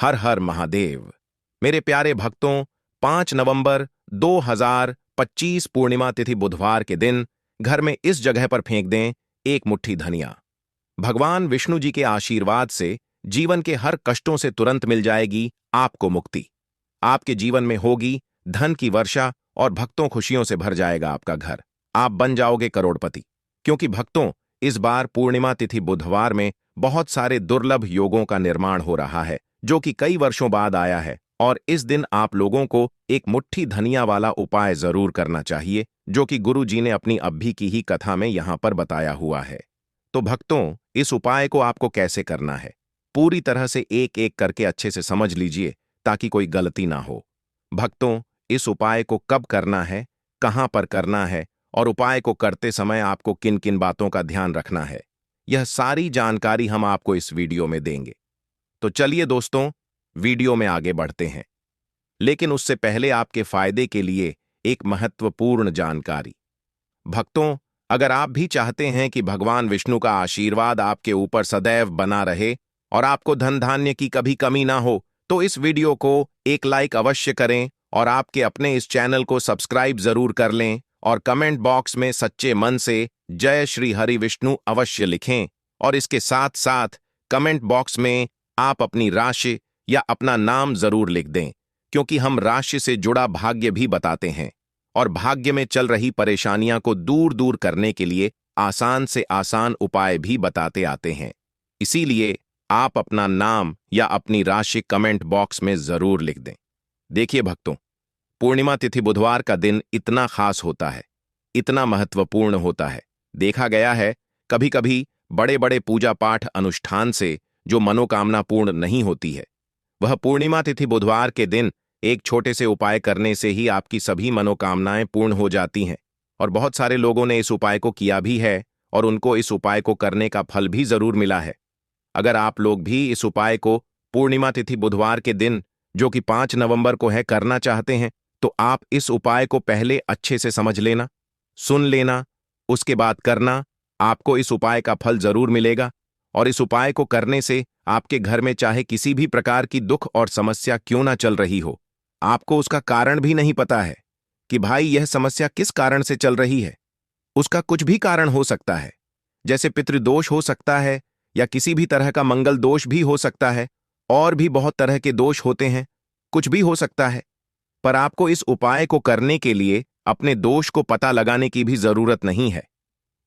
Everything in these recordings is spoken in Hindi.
हर हर महादेव। मेरे प्यारे भक्तों, 5 नवंबर 2025 पूर्णिमा तिथि बुधवार के दिन घर में इस जगह पर फेंक दें एक मुट्ठी धनिया। भगवान विष्णु जी के आशीर्वाद से जीवन के हर कष्टों से तुरंत मिल जाएगी आपको मुक्ति। आपके जीवन में होगी धन की वर्षा और भक्तों खुशियों से भर जाएगा आपका घर। आप बन जाओगे करोड़पति। क्योंकि भक्तों, इस बार पूर्णिमा तिथि बुधवार में बहुत सारे दुर्लभ योगों का निर्माण हो रहा है जो कि कई वर्षों बाद आया है, और इस दिन आप लोगों को एक मुट्ठी धनिया वाला उपाय जरूर करना चाहिए जो कि गुरु जी ने अपनी अभी की ही कथा में यहां पर बताया हुआ है। तो भक्तों, इस उपाय को आपको कैसे करना है, पूरी तरह से एक एक करके अच्छे से समझ लीजिए ताकि कोई गलती ना हो। भक्तों, इस उपाय को कब करना है, कहां पर करना है और उपाय को करते समय आपको किन किन बातों का ध्यान रखना है, यह सारी जानकारी हम आपको इस वीडियो में देंगे। तो चलिए दोस्तों, वीडियो में आगे बढ़ते हैं। लेकिन उससे पहले आपके फायदे के लिए एक महत्वपूर्ण जानकारी। भक्तों, अगर आप भी चाहते हैं कि भगवान विष्णु का आशीर्वाद आपके ऊपर सदैव बना रहे और आपको धन धान्य की कभी कमी ना हो, तो इस वीडियो को एक लाइक अवश्य करें और आपके अपने इस चैनल को सब्सक्राइब जरूर कर लें और कमेंट बॉक्स में सच्चे मन से जय श्री हरि विष्णु अवश्य लिखें। और इसके साथ साथ कमेंट बॉक्स में आप अपनी राशि या अपना नाम जरूर लिख दें, क्योंकि हम राशि से जुड़ा भाग्य भी बताते हैं और भाग्य में चल रही परेशानियां को दूर दूर करने के लिए आसान से आसान उपाय भी बताते आते हैं। इसीलिए आप अपना नाम या अपनी राशि कमेंट बॉक्स में जरूर लिख दें। देखिए भक्तों, पूर्णिमा तिथि बुधवार का दिन इतना खास होता है, इतना महत्वपूर्ण होता है। देखा गया है कभी कभी बड़े बड़े पूजा पाठ अनुष्ठान से जो मनोकामना पूर्ण नहीं होती है, वह पूर्णिमा तिथि बुधवार के दिन एक छोटे से उपाय करने से ही आपकी सभी मनोकामनाएं पूर्ण हो जाती हैं। और बहुत सारे लोगों ने इस उपाय को किया भी है और उनको इस उपाय को करने का फल भी जरूर मिला है। अगर आप लोग भी इस उपाय को पूर्णिमा तिथि बुधवार के दिन, जो कि 5 नवंबर को है, करना चाहते हैं, तो आप इस उपाय को पहले अच्छे से समझ लेना, सुन लेना, उसके बाद करना। आपको इस उपाय का फल जरूर मिलेगा। और इस उपाय को करने से आपके घर में चाहे किसी भी प्रकार की दुख और समस्या क्यों ना चल रही हो, आपको उसका कारण भी नहीं पता है कि भाई यह समस्या किस कारण से चल रही है। उसका कुछ भी कारण हो सकता है, जैसे पितृदोष हो सकता है या किसी भी तरह का मंगल दोष भी हो सकता है, और भी बहुत तरह के दोष होते हैं, कुछ भी हो सकता है। पर आपको इस उपाय को करने के लिए अपने दोष को पता लगाने की भी जरूरत नहीं है।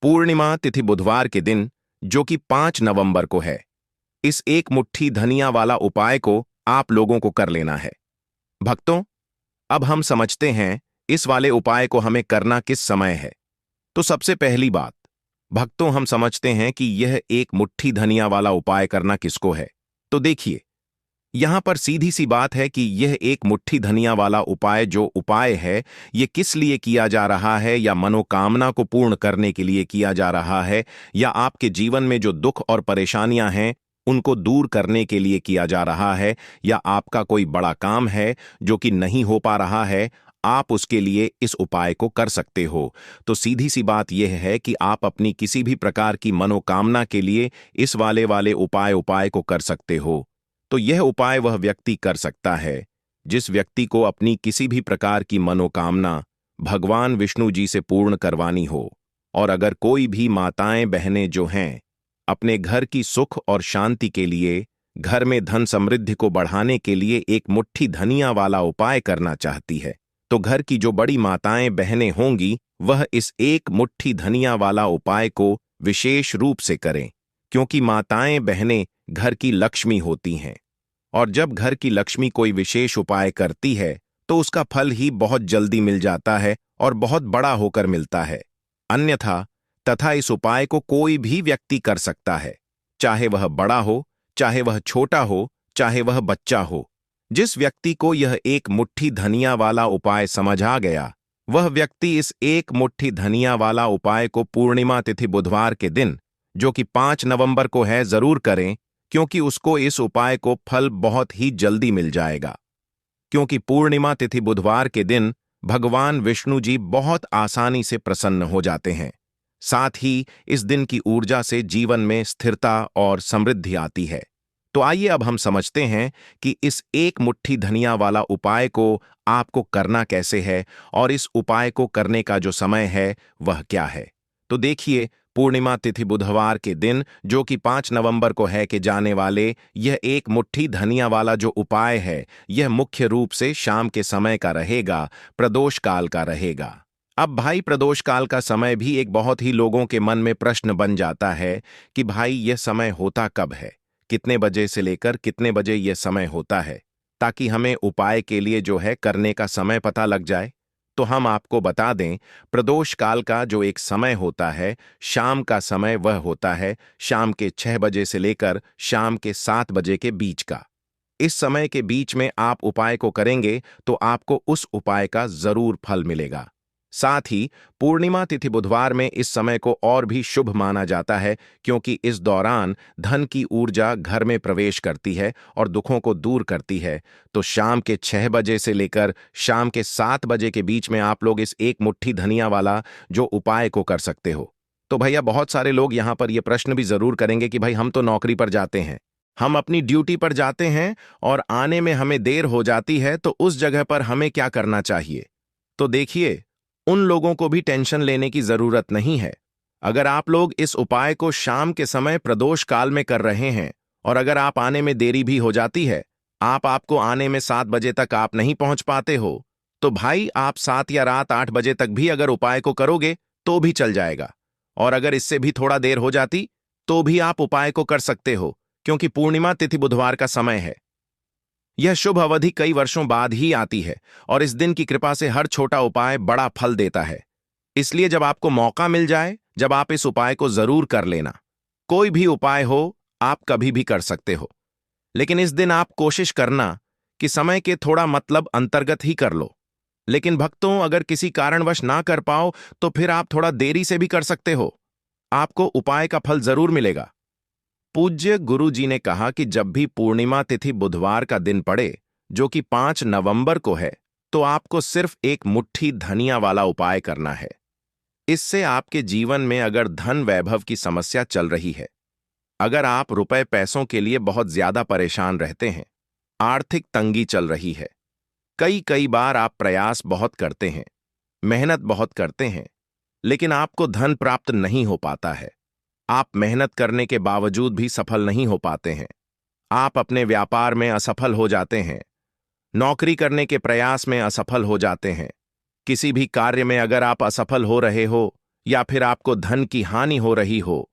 पूर्णिमा तिथि बुधवार के दिन, जो कि 5 नवंबर को है, इस एक मुट्ठी धनिया वाला उपाय को आप लोगों को कर लेना है। भक्तों, अब हम समझते हैं इस वाले उपाय को हमें करना किस समय है। तो सबसे पहली बात, भक्तों, हम समझते हैं कि यह एक मुट्ठी धनिया वाला उपाय करना किसको है। तो देखिए, यहां पर सीधी सी बात है कि यह एक मुट्ठी धनिया वाला उपाय जो उपाय है, यह किस लिए किया जा रहा है, या मनोकामना को पूर्ण करने के लिए किया जा रहा है, या आपके जीवन में जो दुख और परेशानियां हैं उनको दूर करने के लिए किया जा रहा है, या आपका कोई बड़ा काम है जो कि नहीं हो पा रहा है, आप उसके लिए इस उपाय को कर सकते हो। तो सीधी सी बात यह है कि आप अपनी किसी भी प्रकार की मनोकामना के लिए इस वाले उपाय को कर सकते हो। तो यह उपाय वह व्यक्ति कर सकता है जिस व्यक्ति को अपनी किसी भी प्रकार की मनोकामना भगवान विष्णु जी से पूर्ण करवानी हो। और अगर कोई भी माताएं बहनें जो हैं अपने घर की सुख और शांति के लिए, घर में धन समृद्धि को बढ़ाने के लिए एक मुट्ठी धनिया वाला उपाय करना चाहती है, तो घर की जो बड़ी माताएं बहनें होंगी वह इस एक मुट्ठी धनिया वाला उपाय को विशेष रूप से करें, क्योंकि माताएं बहनें घर की लक्ष्मी होती हैं। और जब घर की लक्ष्मी कोई विशेष उपाय करती है तो उसका फल ही बहुत जल्दी मिल जाता है और बहुत बड़ा होकर मिलता है। अन्यथा तथा इस उपाय को कोई भी व्यक्ति कर सकता है, चाहे वह बड़ा हो, चाहे वह छोटा हो, चाहे वह बच्चा हो। जिस व्यक्ति को यह एक मुट्ठी धनिया वाला उपाय समझ आ गया, वह व्यक्ति इस एक मुट्ठी धनिया वाला उपाय को पूर्णिमा तिथि बुधवार के दिन, जो कि 5 नवंबर को है, जरूर करें, क्योंकि उसको इस उपाय को फल बहुत ही जल्दी मिल जाएगा। क्योंकि पूर्णिमा तिथि बुधवार के दिन भगवान विष्णु जी बहुत आसानी से प्रसन्न हो जाते हैं। साथ ही इस दिन की ऊर्जा से जीवन में स्थिरता और समृद्धि आती है। तो आइए अब हम समझते हैं कि इस एक मुट्ठी धनिया वाला उपाय को आपको करना कैसे है और इस उपाय को करने का जो समय है वह क्या है। तो देखिए, पूर्णिमा तिथि बुधवार के दिन जो कि 5 नवंबर को है कि जाने वाले यह एक मुट्ठी धनिया वाला जो उपाय है यह मुख्य रूप से शाम के समय का रहेगा, प्रदोष काल का रहेगा। अब भाई, प्रदोष काल का समय भी एक बहुत ही लोगों के मन में प्रश्न बन जाता है कि भाई यह समय होता कब है, कितने बजे से लेकर कितने बजे यह समय होता है, ताकि हमें उपाय के लिए जो है करने का समय पता लग जाए। तो हम आपको बता दें, प्रदोष काल का जो एक समय होता है, शाम का समय, वह होता है शाम के 6 बजे से लेकर शाम के 7 बजे के बीच का। इस समय के बीच में आप उपाय को करेंगे तो आपको उस उपाय का जरूर फल मिलेगा। साथ ही पूर्णिमा तिथि बुधवार में इस समय को और भी शुभ माना जाता है, क्योंकि इस दौरान धन की ऊर्जा घर में प्रवेश करती है और दुखों को दूर करती है। तो शाम के 6 बजे से लेकर शाम के 7 बजे के बीच में आप लोग इस एक मुट्ठी धनिया वाला जो उपाय को कर सकते हो। तो भैया, बहुत सारे लोग यहाँ पर यह प्रश्न भी जरूर करेंगे कि भाई हम तो नौकरी पर जाते हैं, हम अपनी ड्यूटी पर जाते हैं और आने में हमें देर हो जाती है, तो उस जगह पर हमें क्या करना चाहिए। तो देखिए, उन लोगों को भी टेंशन लेने की जरूरत नहीं है। अगर आप लोग इस उपाय को शाम के समय प्रदोष काल में कर रहे हैं और अगर आप आने में देरी भी हो जाती है, आपको आने में 7 बजे तक आप नहीं पहुंच पाते हो, तो भाई आप 7 या रात 8 बजे तक भी अगर उपाय को करोगे तो भी चल जाएगा। और अगर इससे भी थोड़ा देर हो जाती तो भी आप उपाय को कर सकते हो, क्योंकि पूर्णिमा तिथि बुधवार का समय है। यह शुभ अवधि कई वर्षों बाद ही आती है और इस दिन की कृपा से हर छोटा उपाय बड़ा फल देता है। इसलिए जब आपको मौका मिल जाए, जब आप इस उपाय को जरूर कर लेना। कोई भी उपाय हो, आप कभी भी कर सकते हो, लेकिन इस दिन आप कोशिश करना कि समय के थोड़ा मतलब अंतर्गत ही कर लो। लेकिन भक्तों, अगर किसी कारणवश ना कर पाओ तो फिर आप थोड़ा देरी से भी कर सकते हो, आपको उपाय का फल जरूर मिलेगा। पूज्य गुरु जी ने कहा कि जब भी पूर्णिमा तिथि बुधवार का दिन पड़े, जो कि 5 नवंबर को है, तो आपको सिर्फ एक मुट्ठी धनिया वाला उपाय करना है। इससे आपके जीवन में अगर धन वैभव की समस्या चल रही है, अगर आप रुपए पैसों के लिए बहुत ज्यादा परेशान रहते हैं, आर्थिक तंगी चल रही है, कई कई बार आप प्रयास बहुत करते हैं, मेहनत बहुत करते हैं, लेकिन आपको धन प्राप्त नहीं हो पाता है, आप मेहनत करने के बावजूद भी सफल नहीं हो पाते हैं, आप अपने व्यापार में असफल हो जाते हैं, नौकरी करने के प्रयास में असफल हो जाते हैं, किसी भी कार्य में अगर आप असफल हो रहे हो या फिर आपको धन की हानि हो रही हो,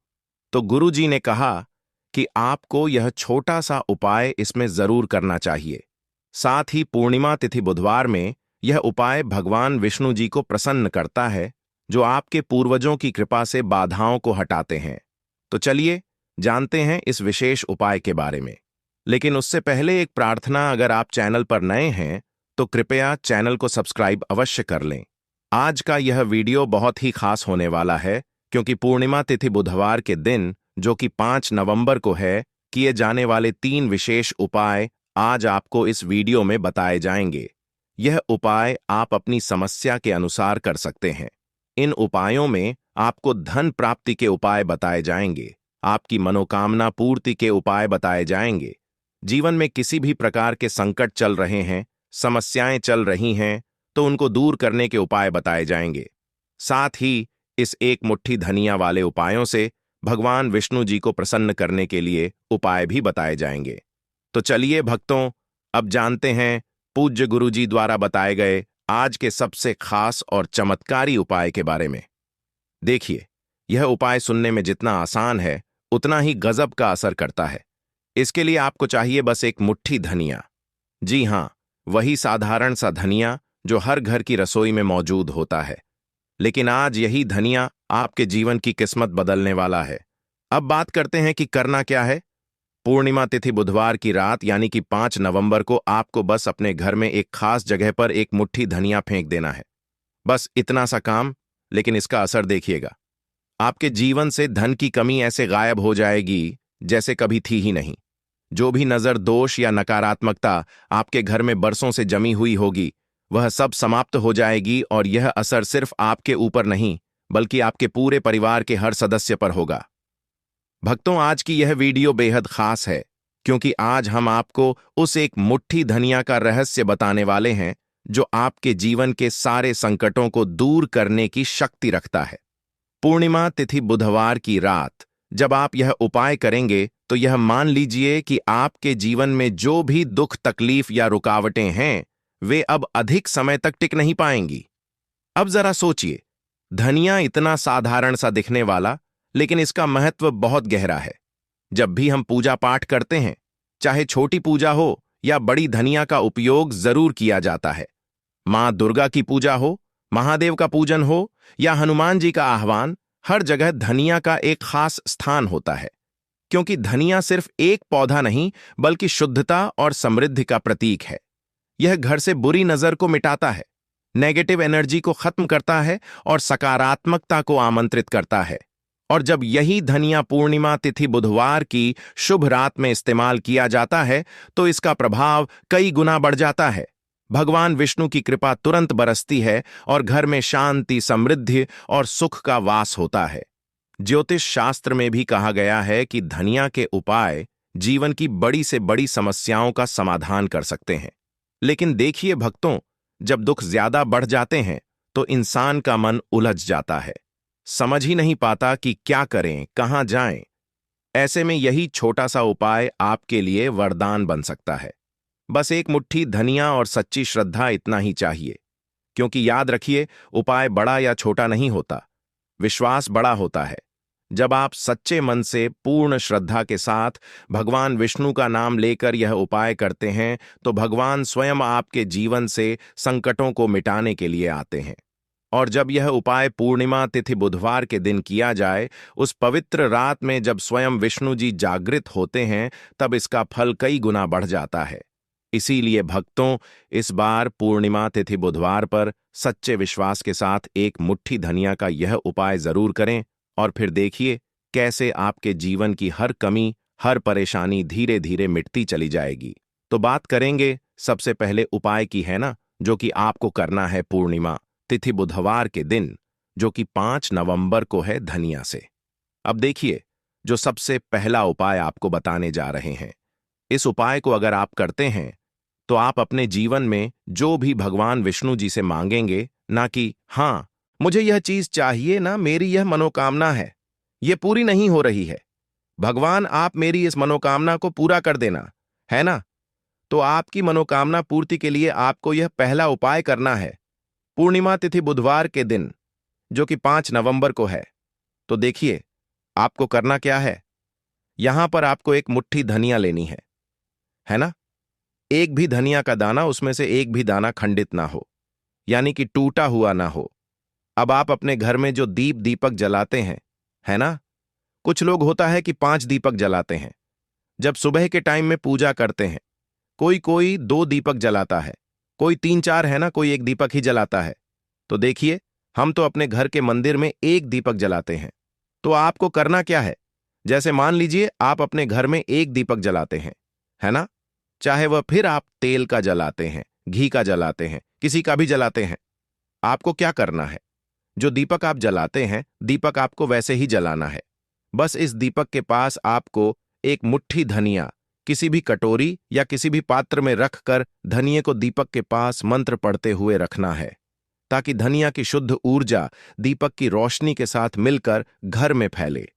तो गुरुजी ने कहा कि आपको यह छोटा सा उपाय इसमें जरूर करना चाहिए। साथ ही पूर्णिमा तिथि बुधवार में यह उपाय भगवान विष्णु जी को प्रसन्न करता है, जो आपके पूर्वजों की कृपा से बाधाओं को हटाते हैं। तो चलिए जानते हैं इस विशेष उपाय के बारे में। लेकिन उससे पहले एक प्रार्थना, अगर आप चैनल पर नए हैं तो कृपया चैनल को सब्सक्राइब अवश्य कर लें। आज का यह वीडियो बहुत ही खास होने वाला है, क्योंकि पूर्णिमा तिथि बुधवार के दिन, जो कि 5 नवंबर को है, किए जाने वाले 3 विशेष उपाय आज आपको इस वीडियो में बताए जाएंगे। यह उपाय आप अपनी समस्या के अनुसार कर सकते हैं। इन उपायों में आपको धन प्राप्ति के उपाय बताए जाएंगे, आपकी मनोकामना पूर्ति के उपाय बताए जाएंगे। जीवन में किसी भी प्रकार के संकट चल रहे हैं, समस्याएं चल रही हैं, तो उनको दूर करने के उपाय बताए जाएंगे। साथ ही इस एक मुट्ठी धनिया वाले उपायों से भगवान विष्णु जी को प्रसन्न करने के लिए उपाय भी बताए जाएंगे। तो चलिए भक्तों, अब जानते हैं पूज्य गुरु जी द्वारा बताए गए आज के सबसे खास और चमत्कारी उपाय के बारे में। देखिए, यह उपाय सुनने में जितना आसान है, उतना ही गजब का असर करता है। इसके लिए आपको चाहिए बस एक मुट्ठी धनिया। जी हां, वही साधारण सा धनिया जो हर घर की रसोई में मौजूद होता है। लेकिन आज यही धनिया आपके जीवन की किस्मत बदलने वाला है। अब बात करते हैं कि करना क्या है। पूर्णिमा तिथि बुधवार की रात यानी कि 5 नवंबर को आपको बस अपने घर में एक खास जगह पर एक मुट्ठी धनिया फेंक देना है। बस इतना सा काम, लेकिन इसका असर देखिएगा। आपके जीवन से धन की कमी ऐसे गायब हो जाएगी जैसे कभी थी ही नहीं। जो भी नजर दोष या नकारात्मकता आपके घर में बरसों से जमी हुई होगी, वह सब समाप्त हो जाएगी और यह असर सिर्फ आपके ऊपर नहीं, बल्कि आपके पूरे परिवार के हर सदस्य पर होगा। भक्तों, आज की यह वीडियो बेहद खास है, क्योंकि आज हम आपको उस एक मुट्ठी धनिया का रहस्य बताने वाले हैं जो आपके जीवन के सारे संकटों को दूर करने की शक्ति रखता है। पूर्णिमा तिथि बुधवार की रात जब आप यह उपाय करेंगे तो यह मान लीजिए कि आपके जीवन में जो भी दुख, तकलीफ या रुकावटें हैं वे अब अधिक समय तक टिक नहीं पाएंगी। अब जरा सोचिए, धनिया इतना साधारण सा दिखने वाला, लेकिन इसका महत्व बहुत गहरा है। जब भी हम पूजा पाठ करते हैं, चाहे छोटी पूजा हो या बड़ी, धनिया का उपयोग जरूर किया जाता है। मां दुर्गा की पूजा हो, महादेव का पूजन हो या हनुमान जी का आह्वान, हर जगह धनिया का एक खास स्थान होता है। क्योंकि धनिया सिर्फ एक पौधा नहीं बल्कि शुद्धता और समृद्धि का प्रतीक है। यह घर से बुरी नजर को मिटाता है, नेगेटिव एनर्जी को खत्म करता है और सकारात्मकता को आमंत्रित करता है। और जब यही धनिया पूर्णिमा तिथि बुधवार की शुभ रात में इस्तेमाल किया जाता है तो इसका प्रभाव कई गुना बढ़ जाता है। भगवान विष्णु की कृपा तुरंत बरसती है और घर में शांति, समृद्धि और सुख का वास होता है। ज्योतिष शास्त्र में भी कहा गया है कि धनिया के उपाय जीवन की बड़ी से बड़ी समस्याओं का समाधान कर सकते हैं। लेकिन देखिए भक्तों, जब दुख ज्यादा बढ़ जाते हैं तो इंसान का मन उलझ जाता है, समझ ही नहीं पाता कि क्या करें, कहां जाएं। ऐसे में यही छोटा सा उपाय आपके लिए वरदान बन सकता है। बस एक मुट्ठी धनिया और सच्ची श्रद्धा, इतना ही चाहिए। क्योंकि याद रखिए, उपाय बड़ा या छोटा नहीं होता, विश्वास बड़ा होता है। जब आप सच्चे मन से पूर्ण श्रद्धा के साथ भगवान विष्णु का नाम लेकर यह उपाय करते हैं तो भगवान स्वयं आपके जीवन से संकटों को मिटाने के लिए आते हैं। और जब यह उपाय पूर्णिमा तिथि बुधवार के दिन किया जाए, उस पवित्र रात में जब स्वयं विष्णु जी जागृत होते हैं, तब इसका फल कई गुना बढ़ जाता है। इसीलिए भक्तों, इस बार पूर्णिमा तिथि बुधवार पर सच्चे विश्वास के साथ एक मुट्ठी धनिया का यह उपाय जरूर करें और फिर देखिए कैसे आपके जीवन की हर कमी, हर परेशानी धीरे धीरे मिटती चली जाएगी। तो बात करेंगे सबसे पहले उपाय की, है ना, जो कि आपको करना है पूर्णिमा तिथि बुधवार के दिन, जो कि 5 नवंबर को है, धनिया से। अब देखिए, जो सबसे पहला उपाय आपको बताने जा रहे हैं, इस उपाय को अगर आप करते हैं तो आप अपने जीवन में जो भी भगवान विष्णु जी से मांगेंगे, ना कि हां मुझे यह चीज चाहिए, ना मेरी यह मनोकामना है, यह पूरी नहीं हो रही है, भगवान आप मेरी इस मनोकामना को पूरा कर देना, है ना। तो आपकी मनोकामना पूर्ति के लिए आपको यह पहला उपाय करना है पूर्णिमा तिथि बुधवार के दिन, जो कि 5 नवंबर को है। तो देखिए आपको करना क्या है। यहां पर आपको एक मुट्ठी धनिया लेनी है ना। एक भी धनिया का दाना, उसमें से एक भी दाना खंडित ना हो, यानी कि टूटा हुआ ना हो। अब आप अपने घर में जो दीपक जलाते हैं, है ना, कुछ लोग होता है कि 5 दीपक जलाते हैं जब सुबह के टाइम में पूजा करते हैं। कोई 2 दीपक जलाता है, कोई 3-4, है ना, कोई 1 दीपक ही जलाता है। तो देखिए, हम तो अपने घर के मंदिर में 1 दीपक जलाते हैं। तो आपको करना क्या है, जैसे मान लीजिए आप अपने घर में 1 दीपक जलाते हैं, है ना, चाहे वह फिर आप तेल का जलाते हैं, घी का जलाते हैं, किसी का भी जलाते हैं। आपको क्या करना है, जो दीपक आप जलाते हैं, दीपक आपको वैसे ही जलाना है। बस इस दीपक के पास आपको एक मुट्ठी धनिया किसी भी कटोरी या किसी भी पात्र में रखकर धनिये को दीपक के पास मंत्र पढ़ते हुए रखना है, ताकि धनिया की शुद्ध ऊर्जा दीपक की रोशनी के साथ मिलकर घर में फैले।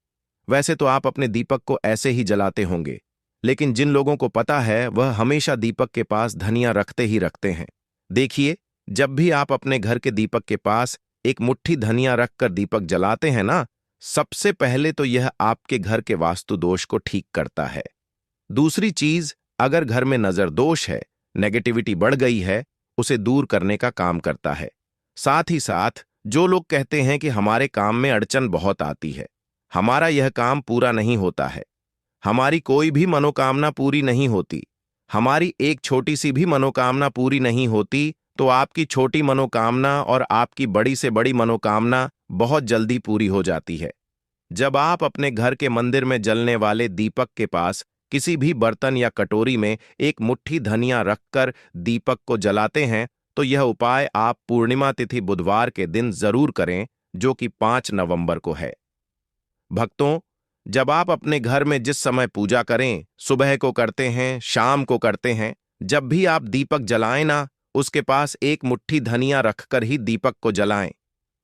वैसे तो आप अपने दीपक को ऐसे ही जलाते होंगे, लेकिन जिन लोगों को पता है वह हमेशा दीपक के पास धनिया रखते ही रखते हैं। देखिए, जब भी आप अपने घर के दीपक के पास एक मुट्ठी धनिया रखकर दीपक जलाते हैं ना, सबसे पहले तो यह आपके घर के वास्तु दोष को ठीक करता है। दूसरी चीज, अगर घर में नजर दोष है, नेगेटिविटी बढ़ गई है, उसे दूर करने का काम करता है। साथ ही साथ जो लोग कहते हैं कि हमारे काम में अड़चन बहुत आती है, हमारा यह काम पूरा नहीं होता है, हमारी कोई भी मनोकामना पूरी नहीं होती, हमारी एक छोटी सी भी मनोकामना पूरी नहीं होती, तो आपकी छोटी मनोकामना और आपकी बड़ी से बड़ी मनोकामना बहुत जल्दी पूरी हो जाती है। जब आप अपने घर के मंदिर में जलने वाले दीपक के पास किसी भी बर्तन या कटोरी में एक मुट्ठी धनिया रखकर दीपक को जलाते हैं, तो यह उपाय आप पूर्णिमा तिथि बुधवार के दिन जरूर करें, जो कि 5 नवंबर को है। भक्तों, जब आप अपने घर में जिस समय पूजा करें, सुबह को करते हैं, शाम को करते हैं, जब भी आप दीपक जलाएं ना, उसके पास एक मुट्ठी धनिया रखकर ही दीपक को जलाएं।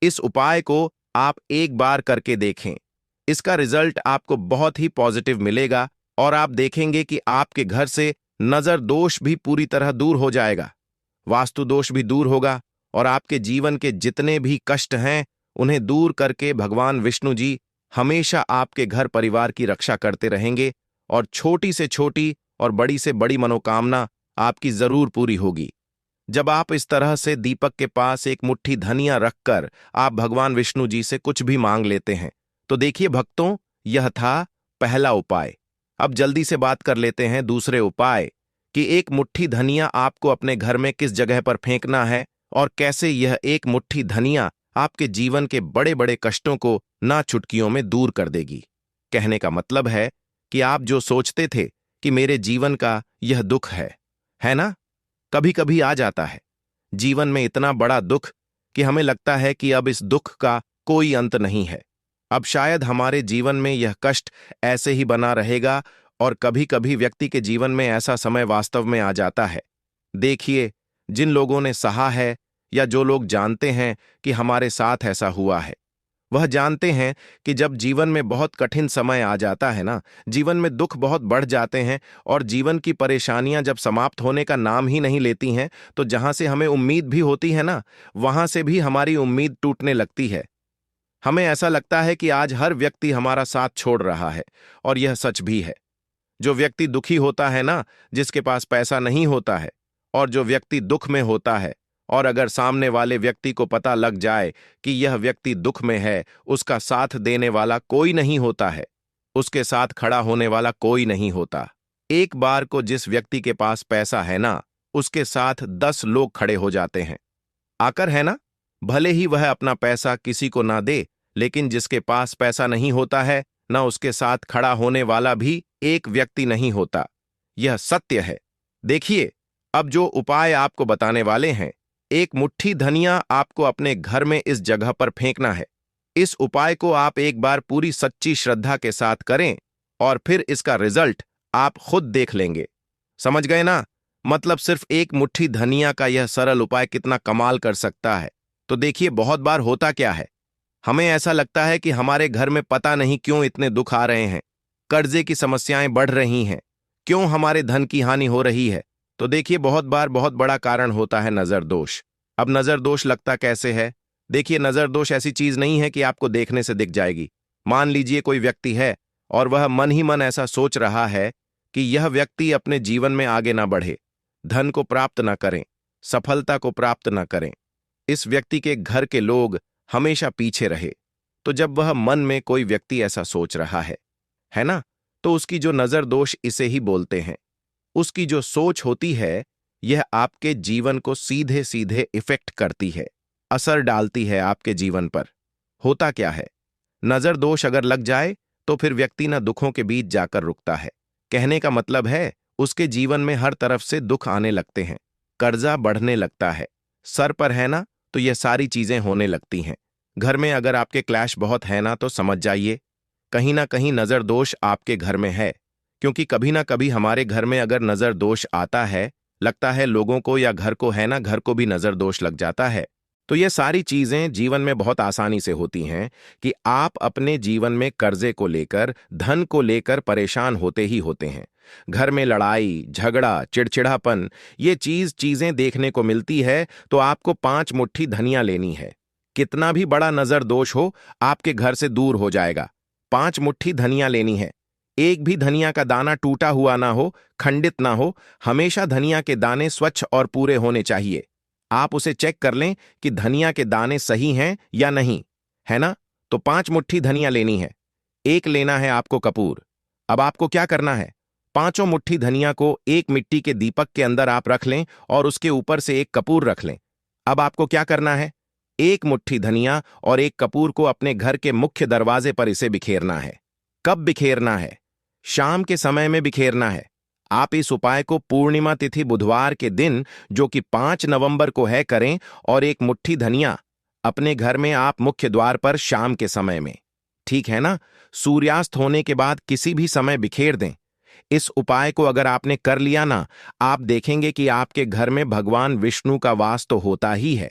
इस उपाय को आप एक बार करके देखें। इसका रिजल्ट आपको बहुत ही पॉजिटिव मिलेगा और आप देखेंगे कि आपके घर से नजर दोष भी पूरी तरह दूर हो जाएगा, वास्तु दोष भी दूर होगा और आपके जीवन के जितने भी कष्ट हैं उन्हें दूर करके भगवान विष्णु जी हमेशा आपके घर परिवार की रक्षा करते रहेंगे और छोटी से छोटी और बड़ी से बड़ी मनोकामना आपकी जरूर पूरी होगी। जब आप इस तरह से दीपक के पास एक मुट्ठी धनिया रखकर आप भगवान विष्णु जी से कुछ भी मांग लेते हैं, तो देखिए भक्तों, यह था पहला उपाय। अब जल्दी से बात कर लेते हैं दूसरे उपाय कि एक मुट्ठी धनिया आपको अपने घर में किस जगह पर फेंकना है और कैसे यह एक मुट्ठी धनिया आपके जीवन के बड़े बड़े कष्टों को ना चुटकियों में दूर कर देगी। कहने का मतलब है कि आप जो सोचते थे कि मेरे जीवन का यह दुख है ना, कभी कभी आ जाता है जीवन में इतना बड़ा दुख कि हमें लगता है कि अब इस दुख का कोई अंत नहीं है, अब शायद हमारे जीवन में यह कष्ट ऐसे ही बना रहेगा। और कभी कभी व्यक्ति के जीवन में ऐसा समय वास्तव में आ जाता है। देखिए, जिन लोगों ने सहा है या जो लोग जानते हैं कि हमारे साथ ऐसा हुआ है, वह जानते हैं कि जब जीवन में बहुत कठिन समय आ जाता है ना, जीवन में दुख बहुत बढ़ जाते हैं और जीवन की परेशानियां जब समाप्त होने का नाम ही नहीं लेती हैं, तो जहां से हमें उम्मीद भी होती है ना, वहां से भी हमारी उम्मीद टूटने लगती है। हमें ऐसा लगता है कि आज हर व्यक्ति हमारा साथ छोड़ रहा है और यह सच भी है। जो व्यक्ति दुखी होता है ना, जिसके पास पैसा नहीं होता है, और जो व्यक्ति दुख में होता है और अगर सामने वाले व्यक्ति को पता लग जाए कि यह व्यक्ति दुख में है, उसका साथ देने वाला कोई नहीं होता है, उसके साथ खड़ा होने वाला कोई नहीं होता। एक बार को जिस व्यक्ति के पास पैसा है ना, उसके साथ 10 लोग खड़े हो जाते हैं आकर, है ना। भले ही वह अपना पैसा किसी को ना दे, लेकिन जिसके पास पैसा नहीं होता है ना, उसके साथ खड़ा होने वाला भी एक व्यक्ति नहीं होता। यह सत्य है। देखिए, अब जो उपाय आपको बताने वाले हैं, एक मुट्ठी धनिया आपको अपने घर में इस जगह पर फेंकना है। इस उपाय को आप एक बार पूरी सच्ची श्रद्धा के साथ करें और फिर इसका रिजल्ट आप खुद देख लेंगे। समझ गए ना? मतलब सिर्फ एक मुट्ठी धनिया का यह सरल उपाय कितना कमाल कर सकता है। तो देखिए, बहुत बार होता क्या है, हमें ऐसा लगता है कि हमारे घर में पता नहीं क्यों इतने दुख आ रहे हैं, कर्जे की समस्याएं बढ़ रही हैं, क्यों हमारे धन की हानि हो रही है। तो देखिए, बहुत बार बहुत बड़ा कारण होता है नजर दोष। अब नजर दोष लगता कैसे है? देखिए, नजर दोष ऐसी चीज नहीं है कि आपको देखने से दिख जाएगी। मान लीजिए कोई व्यक्ति है और वह मन ही मन ऐसा सोच रहा है कि यह व्यक्ति अपने जीवन में आगे ना बढ़े, धन को प्राप्त ना करें, सफलता को प्राप्त ना करें, इस व्यक्ति के घर के लोग हमेशा पीछे रहे। तो जब वह मन में कोई व्यक्ति ऐसा सोच रहा है ना, तो उसकी जो नजर दोष इसे ही बोलते हैं, उसकी जो सोच होती है, यह आपके जीवन को सीधे सीधे इफेक्ट करती है, असर डालती है आपके जीवन पर। होता क्या है, नजर दोष अगर लग जाए तो फिर व्यक्ति न दुखों के बीच जाकर रुकता है। कहने का मतलब है, उसके जीवन में हर तरफ से दुख आने लगते हैं, कर्जा बढ़ने लगता है, सर पर है ना, तो यह सारी चीजें होने लगती हैं। घर में अगर आपके क्लैश बहुत है ना, तो समझ जाइए कहीं ना कहीं नजर दोष आपके घर में है। क्योंकि कभी ना कभी हमारे घर में अगर नजर दोष आता है, लगता है लोगों को या घर को, है ना, घर को भी नजर दोष लग जाता है। तो ये सारी चीजें जीवन में बहुत आसानी से होती हैं कि आप अपने जीवन में कर्जे को लेकर, धन को लेकर परेशान होते ही होते हैं। घर में लड़ाई झगड़ा चिड़चिड़ापन, ये चीजें देखने को मिलती है। तो आपको 5 मुट्ठी धनिया लेनी है। कितना भी बड़ा नजर दोष हो, आपके घर से दूर हो जाएगा। 5 मुट्ठी धनिया लेनी है। एक भी धनिया का दाना टूटा हुआ ना हो, खंडित ना हो, हमेशा धनिया के दाने स्वच्छ और पूरे होने चाहिए। आप उसे चेक कर लें कि धनिया के दाने सही हैं या नहीं, है ना। तो 5 मुट्ठी धनिया लेनी है। एक लेना है आपको कपूर। अब आपको क्या करना है, 5 मुट्ठी धनिया को एक मिट्टी के दीपक के अंदर आप रख लें और उसके ऊपर से एक कपूर रख लें। अब आपको क्या करना है, एक मुट्ठी धनिया और एक कपूर को अपने घर के मुख्य दरवाजे पर इसे बिखेरना है। कब बिखेरना है? शाम के समय में बिखेरना है। आप इस उपाय को पूर्णिमा तिथि बुधवार के दिन, जो कि 5 नवंबर को है, करें और एक मुट्ठी धनिया अपने घर में आप मुख्य द्वार पर शाम के समय में ठीक है ना? सूर्यास्त होने के बाद किसी भी समय बिखेर दें। इस उपाय को अगर आपने कर लिया ना, आप देखेंगे कि आपके घर में भगवान विष्णु का वास तो होता ही है।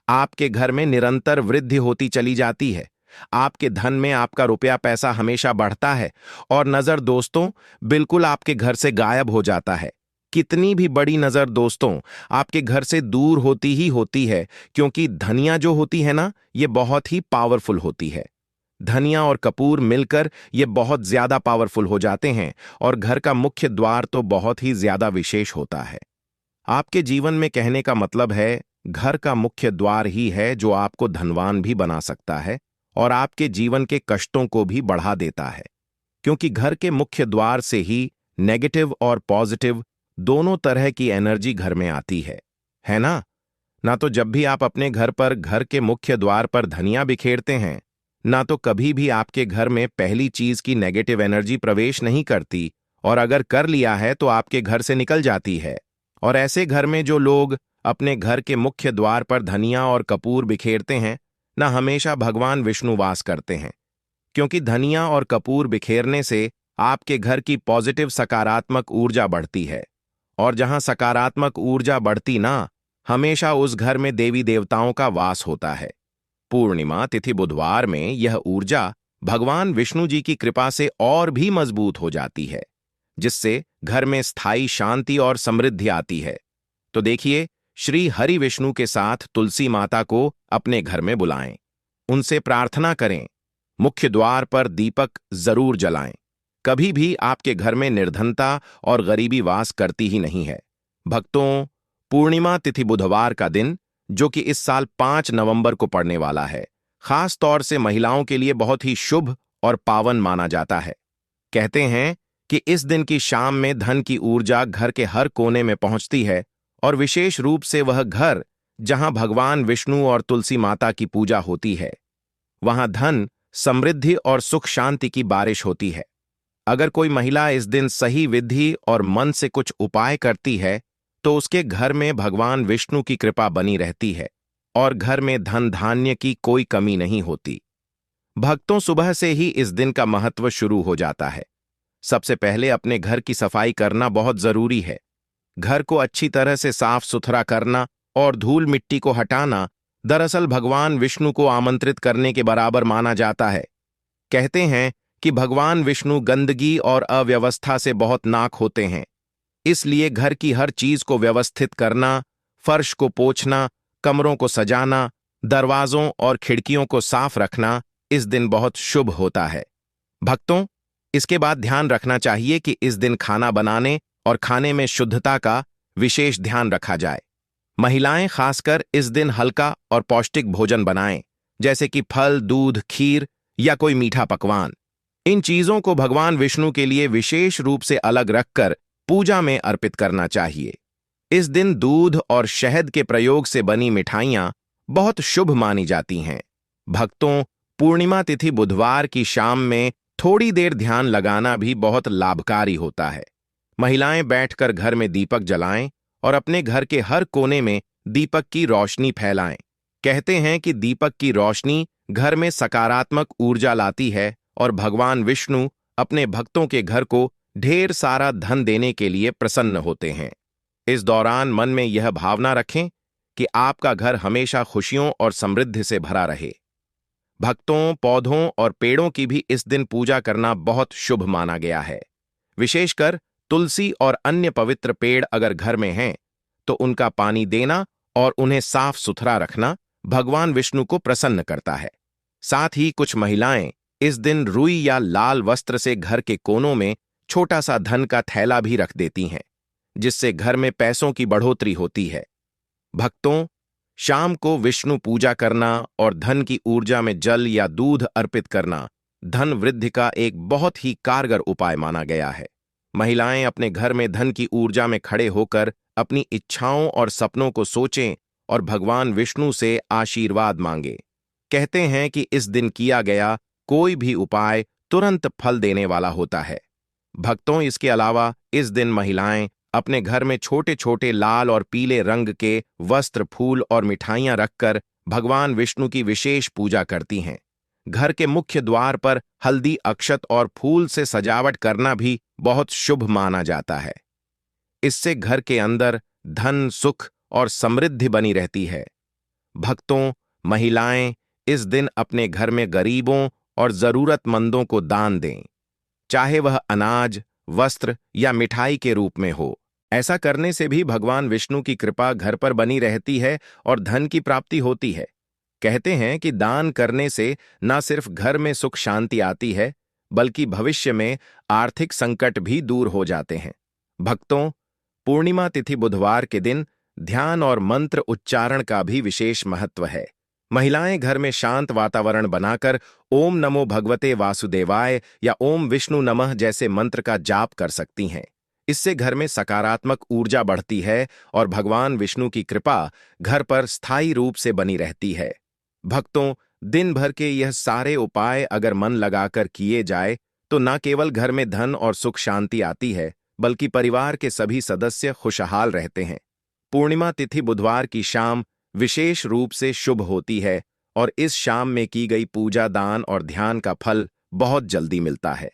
आपके घर में निरंतर वृद्धि होती चली जाती है। आपके धन में आपका रुपया पैसा हमेशा बढ़ता है और नजर दोस्तों बिल्कुल आपके घर से गायब हो जाता है। कितनी भी बड़ी नजर दोस्तों आपके घर से दूर होती ही होती है, क्योंकि धनिया जो होती है ना, ये बहुत ही पावरफुल होती है। धनिया और कपूर मिलकर ये बहुत ज्यादा पावरफुल हो जाते हैं और घर का मुख्य द्वार तो बहुत ही ज्यादा विशेष होता है। आपके जीवन में कहने का मतलब है, घर का मुख्य द्वार ही है जो आपको धनवान भी बना सकता है और आपके जीवन के कष्टों को भी बढ़ा देता है। क्योंकि घर के मुख्य द्वार से ही नेगेटिव और पॉजिटिव दोनों तरह की एनर्जी घर में आती है ना? ना तो जब भी आप अपने घर पर घर के मुख्य द्वार पर धनिया बिखेरते हैं, ना तो कभी भी आपके घर में पहली चीज की नेगेटिव एनर्जी प्रवेश नहीं करती, और अगर कर लिया है तो आपके घर से निकल जाती है। और ऐसे घर में जो लोग अपने घर के मुख्य द्वार पर धनिया और कपूर बिखेरते हैं ना, हमेशा भगवान विष्णु वास करते हैं। क्योंकि धनिया और कपूर बिखेरने से आपके घर की पॉजिटिव सकारात्मक ऊर्जा बढ़ती है, और जहां सकारात्मक ऊर्जा बढ़ती ना, हमेशा उस घर में देवी देवताओं का वास होता है। पूर्णिमा तिथि बुधवार में यह ऊर्जा भगवान विष्णु जी की कृपा से और भी मजबूत हो जाती है, जिससे घर में स्थायी शांति और समृद्धि आती है। तो देखिए, श्री हरि विष्णु के साथ तुलसी माता को अपने घर में बुलाएं, उनसे प्रार्थना करें, मुख्य द्वार पर दीपक जरूर जलाएं। कभी भी आपके घर में निर्धनता और गरीबी वास करती ही नहीं है। भक्तों, पूर्णिमा तिथि बुधवार का दिन, जो कि इस साल 5 नवंबर को पड़ने वाला है, खास तौर से महिलाओं के लिए बहुत ही शुभ और पावन माना जाता है। कहते हैं कि इस दिन की शाम में धन की ऊर्जा घर के हर कोने में पहुंचती है, और विशेष रूप से वह घर जहां भगवान विष्णु और तुलसी माता की पूजा होती है, वहां धन, समृद्धि और सुख शांति की बारिश होती है। अगर कोई महिला इस दिन सही विधि और मन से कुछ उपाय करती है, तो उसके घर में भगवान विष्णु की कृपा बनी रहती है और घर में धन धान्य की कोई कमी नहीं होती। भक्तों, सुबह से ही इस दिन का महत्व शुरू हो जाता है। सबसे पहले अपने घर की सफाई करना बहुत जरूरी है। घर को अच्छी तरह से साफ सुथरा करना और धूल मिट्टी को हटाना दरअसल भगवान विष्णु को आमंत्रित करने के बराबर माना जाता है। कहते हैं कि भगवान विष्णु गंदगी और अव्यवस्था से बहुत नाक होते हैं, इसलिए घर की हर चीज को व्यवस्थित करना, फर्श को पोंछना, कमरों को सजाना, दरवाजों और खिड़कियों को साफ रखना इस दिन बहुत शुभ होता है। भक्तों, इसके बाद ध्यान रखना चाहिए कि इस दिन खाना बनाने और खाने में शुद्धता का विशेष ध्यान रखा जाए। महिलाएं खासकर इस दिन हल्का और पौष्टिक भोजन बनाएं, जैसे कि फल, दूध, खीर या कोई मीठा पकवान। इन चीजों को भगवान विष्णु के लिए विशेष रूप से अलग रखकर पूजा में अर्पित करना चाहिए। इस दिन दूध और शहद के प्रयोग से बनी मिठाइयां बहुत शुभ मानी जाती हैं। भक्तों, पूर्णिमा तिथि बुधवार की शाम में थोड़ी देर ध्यान लगाना भी बहुत लाभकारी होता है। महिलाएं बैठकर घर में दीपक जलाएं और अपने घर के हर कोने में दीपक की रोशनी फैलाएं। कहते हैं कि दीपक की रोशनी घर में सकारात्मक ऊर्जा लाती है और भगवान विष्णु अपने भक्तों के घर को ढेर सारा धन देने के लिए प्रसन्न होते हैं। इस दौरान मन में यह भावना रखें कि आपका घर हमेशा खुशियों और समृद्धि से भरा रहे। भक्तों, पौधों और पेड़ों की भी इस दिन पूजा करना बहुत शुभ माना गया है। विशेषकर तुलसी और अन्य पवित्र पेड़ अगर घर में हैं, तो उनका पानी देना और उन्हें साफ सुथरा रखना भगवान विष्णु को प्रसन्न करता है। साथ ही कुछ महिलाएं इस दिन रुई या लाल वस्त्र से घर के कोनों में छोटा सा धन का थैला भी रख देती हैं, जिससे घर में पैसों की बढ़ोतरी होती है। भक्तों, शाम को विष्णु पूजा करना और धन की ऊर्जा में जल या दूध अर्पित करना धन वृद्धि का एक बहुत ही कारगर उपाय माना गया है। महिलाएं अपने घर में धन की ऊर्जा में खड़े होकर अपनी इच्छाओं और सपनों को सोचें और भगवान विष्णु से आशीर्वाद मांगे। कहते हैं कि इस दिन किया गया कोई भी उपाय तुरंत फल देने वाला होता है। भक्तों, इसके अलावा इस दिन महिलाएं अपने घर में छोटे छोटे लाल और पीले रंग के वस्त्र, फूल और मिठाइयां रखकर भगवान विष्णु की विशेष पूजा करती हैं, घर के मुख्य द्वार पर हल्दी, अक्षत और फूल से सजावट करना भी बहुत शुभ माना जाता है। इससे घर के अंदर धन, सुख और समृद्धि बनी रहती है। भक्तों, महिलाएं इस दिन अपने घर में गरीबों और जरूरतमंदों को दान दें, चाहे वह अनाज, वस्त्र या मिठाई के रूप में हो। ऐसा करने से भी भगवान विष्णु की कृपा घर पर बनी रहती है और धन की प्राप्ति होती है। कहते हैं कि दान करने से न सिर्फ घर में सुख शांति आती है, बल्कि भविष्य में आर्थिक संकट भी दूर हो जाते हैं। भक्तों, पूर्णिमा तिथि बुधवार के दिन ध्यान और मंत्र उच्चारण का भी विशेष महत्व है। महिलाएं घर में शांत वातावरण बनाकर ओम नमो भगवते वासुदेवाय या ओम विष्णु नमः जैसे मंत्र का जाप कर सकती हैं। इससे घर में सकारात्मक ऊर्जा बढ़ती है और भगवान विष्णु की कृपा घर पर स्थायी रूप से बनी रहती है। भक्तों, दिन भर के यह सारे उपाय अगर मन लगाकर किए जाए तो न केवल घर में धन और सुख शांति आती है, बल्कि परिवार के सभी सदस्य खुशहाल रहते हैं। पूर्णिमा तिथि बुधवार की शाम विशेष रूप से शुभ होती है और इस शाम में की गई पूजा, दान और ध्यान का फल बहुत जल्दी मिलता है।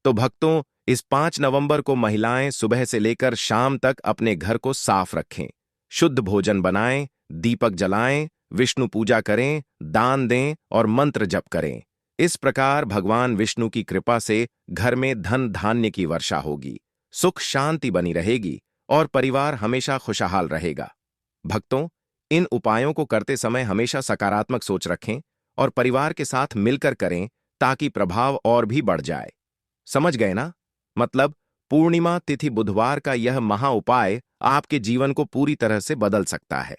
तो भक्तों, इस 5 नवंबर को महिलाएं सुबह से लेकर शाम तक अपने घर को साफ रखें, शुद्ध भोजन बनाएं, दीपक जलाएं, विष्णु पूजा करें, दान दें और मंत्र जप करें। इस प्रकार भगवान विष्णु की कृपा से घर में धन धान्य की वर्षा होगी, सुख शांति बनी रहेगी और परिवार हमेशा खुशहाल रहेगा। भक्तों, इन उपायों को करते समय हमेशा सकारात्मक सोच रखें और परिवार के साथ मिलकर करें ताकि प्रभाव और भी बढ़ जाए। समझ गए ना? मतलब पूर्णिमा तिथि बुधवार का यह महा उपाय आपके जीवन को पूरी तरह से बदल सकता है,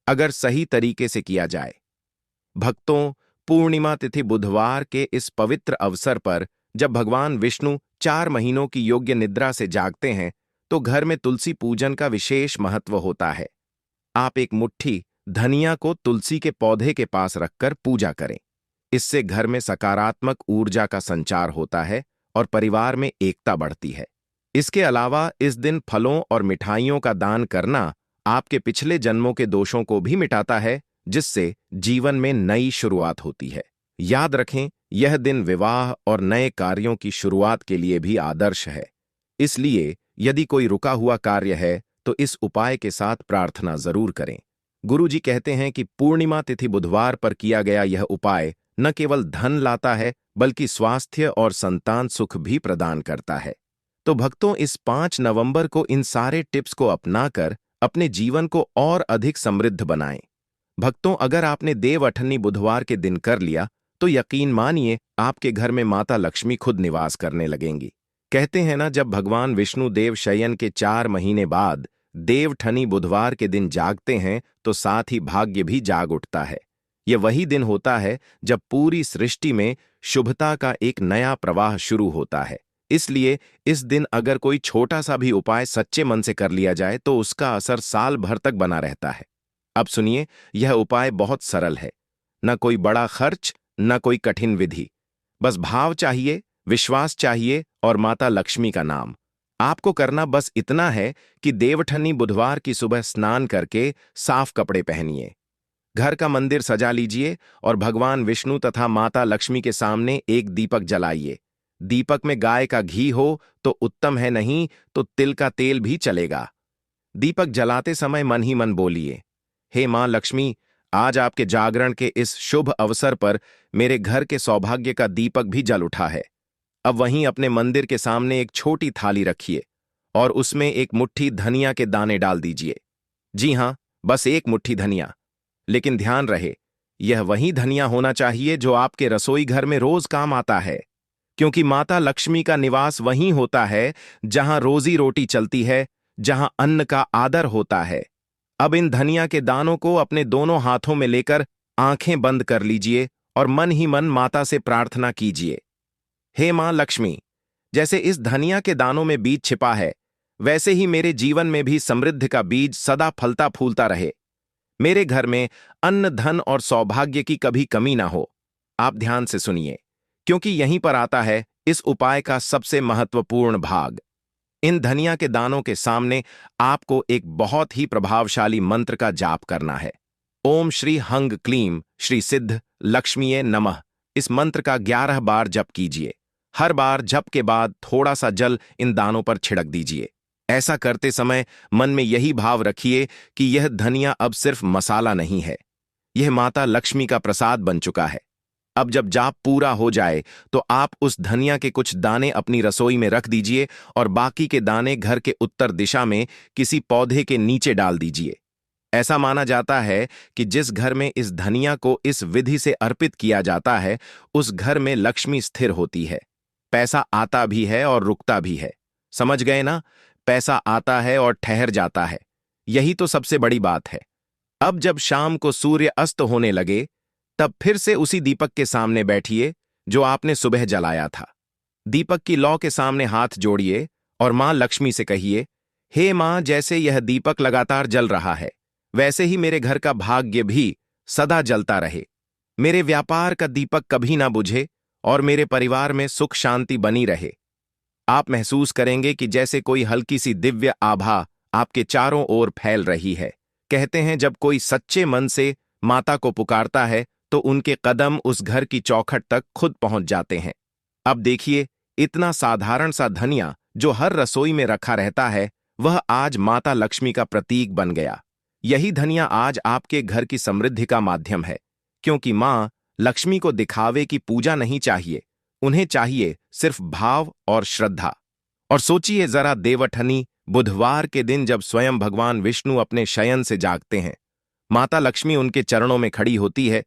अगर सही तरीके से किया जाए। भक्तों, पूर्णिमा तिथि बुधवार के इस पवित्र अवसर पर जब भगवान विष्णु 4 महीनों की योग्य निद्रा से जागते हैं, तो घर में तुलसी पूजन का विशेष महत्व होता है। आप एक मुट्ठी धनिया को तुलसी के पौधे के पास रखकर पूजा करें। इससे घर में सकारात्मक ऊर्जा का संचार होता है और परिवार में एकता बढ़ती है। इसके अलावा इस दिन फलों और मिठाइयों का दान करना आपके पिछले जन्मों के दोषों को भी मिटाता है, जिससे जीवन में नई शुरुआत होती है। याद रखें, यह दिन विवाह और नए कार्यों की शुरुआत के लिए भी आदर्श है। इसलिए यदि कोई रुका हुआ कार्य है तो इस उपाय के साथ प्रार्थना जरूर करें। गुरुजी कहते हैं कि पूर्णिमा तिथि बुधवार पर किया गया यह उपाय न केवल धन लाता है, बल्कि स्वास्थ्य और संतान सुख भी प्रदान करता है। तो भक्तों, इस 5 नवंबर को इन सारे टिप्स को अपनाकर अपने जीवन को और अधिक समृद्ध बनाएं। भक्तों, अगर आपने देव अठन्नी बुधवार के दिन कर लिया तो यकीन मानिए आपके घर में माता लक्ष्मी खुद निवास करने लगेंगी। कहते हैं ना, जब भगवान विष्णु देव शयन के 4 महीने बाद देवठनी बुधवार के दिन जागते हैं तो साथ ही भाग्य भी जाग उठता है। यह वही दिन होता है जब पूरी सृष्टि में शुभता का एक नया प्रवाह शुरू होता है। इसलिए इस दिन अगर कोई छोटा सा भी उपाय सच्चे मन से कर लिया जाए तो उसका असर साल भर तक बना रहता है। अब सुनिए, यह उपाय बहुत सरल है। न कोई बड़ा खर्च, न कोई कठिन विधि। बस भाव चाहिए, विश्वास चाहिए और माता लक्ष्मी का नाम। आपको करना बस इतना है कि देवठनी बुधवार की सुबह स्नान करके साफ कपड़े पहनिए, घर का मंदिर सजा लीजिए और भगवान विष्णु तथा माता लक्ष्मी के सामने एक दीपक जलाइए। दीपक में गाय का घी हो तो उत्तम है, नहीं तो तिल का तेल भी चलेगा। दीपक जलाते समय मन ही मन बोलिए, हे मां लक्ष्मी, आज आपके जागरण के इस शुभ अवसर पर मेरे घर के सौभाग्य का दीपक भी जल उठा है। अब वहीं अपने मंदिर के सामने एक छोटी थाली रखिए और उसमें एक मुट्ठी धनिया के दाने डाल दीजिए। जी हां, बस एक मुट्ठी धनिया। लेकिन ध्यान रहे, यह वही धनिया होना चाहिए जो आपके रसोई घर में रोज काम आता है, क्योंकि माता लक्ष्मी का निवास वहीं होता है जहां रोजी रोटी चलती है, जहां अन्न का आदर होता है। अब इन धनिया के दानों को अपने दोनों हाथों में लेकर आंखें बंद कर लीजिए और मन ही मन माता से प्रार्थना कीजिए, हे मां लक्ष्मी, जैसे इस धनिया के दानों में बीज छिपा है, वैसे ही मेरे जीवन में भी समृद्धि का बीज सदा फलता फूलता रहे। मेरे घर में अन्न, धन और सौभाग्य की कभी कमी ना हो। आप ध्यान से सुनिए, क्योंकि यहीं पर आता है इस उपाय का सबसे महत्वपूर्ण भाग। इन धनिया के दानों के सामने आपको एक बहुत ही प्रभावशाली मंत्र का जाप करना है। ओम श्री हंग क्लीम श्री सिद्ध लक्ष्मीये नमः इस मंत्र का 11 बार जप कीजिए। हर बार जप के बाद थोड़ा सा जल इन दानों पर छिड़क दीजिए। ऐसा करते समय मन में यही भाव रखिए कि यह धनिया अब सिर्फ मसाला नहीं है, यह माता लक्ष्मी का प्रसाद बन चुका है। अब जब जाप पूरा हो जाए तो आप उस धनिया के कुछ दाने अपनी रसोई में रख दीजिए और बाकी के दाने घर के उत्तर दिशा में किसी पौधे के नीचे डाल दीजिए। ऐसा माना जाता है कि जिस घर में इस धनिया को इस विधि से अर्पित किया जाता है, उस घर में लक्ष्मी स्थिर होती है। पैसा आता भी है और रुकता भी है। समझ गए ना? पैसा आता है और ठहर जाता है। यही तो सबसे बड़ी बात है। अब जब शाम को सूर्य अस्त होने लगे, तब फिर से उसी दीपक के सामने बैठिए जो आपने सुबह जलाया था। दीपक की लौ के सामने हाथ जोड़िए और मां लक्ष्मी से कहिए, हे मां, जैसे यह दीपक लगातार जल रहा है, वैसे ही मेरे घर का भाग्य भी सदा जलता रहे। मेरे व्यापार का दीपक कभी ना बुझे और मेरे परिवार में सुख शांति बनी रहे। आप महसूस करेंगे कि जैसे कोई हल्की सी दिव्य आभा आपके चारों ओर फैल रही है। कहते हैं, जब कोई सच्चे मन से माता को पुकारता है तो उनके कदम उस घर की चौखट तक खुद पहुंच जाते हैं। अब देखिए, इतना साधारण सा धनिया जो हर रसोई में रखा रहता है, वह आज माता लक्ष्मी का प्रतीक बन गया। यही धनिया आज आपके घर की समृद्धि का माध्यम है, क्योंकि मां लक्ष्मी को दिखावे की पूजा नहीं चाहिए, उन्हें चाहिए सिर्फ भाव और श्रद्धा। और सोचिए जरा, देवठनी बुधवार के दिन जब स्वयं भगवान विष्णु अपने शयन से जागते हैं, माता लक्ष्मी उनके चरणों में खड़ी होती है